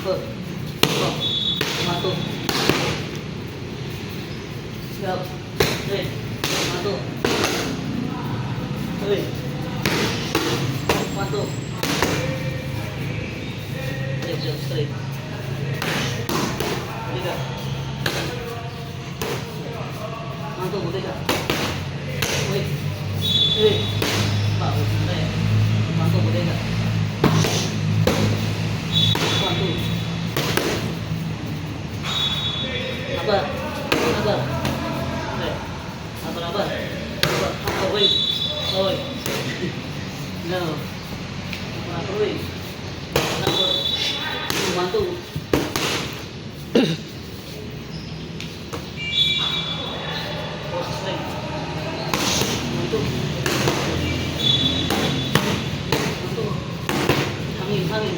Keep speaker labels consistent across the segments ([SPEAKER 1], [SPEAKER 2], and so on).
[SPEAKER 1] Put. Oh. Satu. Siap. Straight. Satu. Straight. Satu. Straight, straight. Tiga. Satu, tiga. Wait. Wait. Pak, udah. Satu, tiga. Satu. Sabar. Sabar. Sabar, sabar. Sabar, wait. Wait. No. Sabar, wait. Sabar. Bantu. Bantu. Bantu. Angin, angin.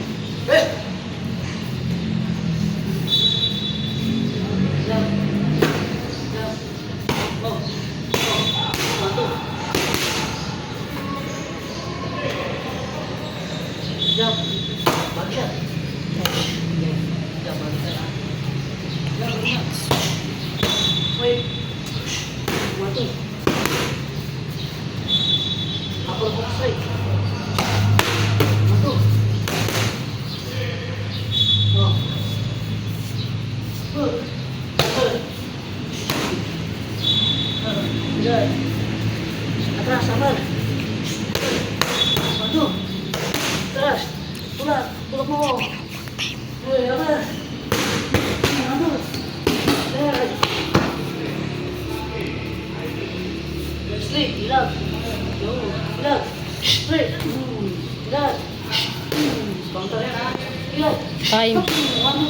[SPEAKER 1] Siap. Siap. Oh. Bantu. Siap. Bagian. Siap, bagian. Siap, bagian. Wait. Bantu. Upper box side. Bantu. Oh. Good. Atras, sabar. Bantu. Atras. Pulang, pulang mau. Sabar. Bantu. Straight, hilang. Jauh, hilang. Straight. Hilang. Counter ya. Hilang.
[SPEAKER 2] Time.
[SPEAKER 1] Bantu.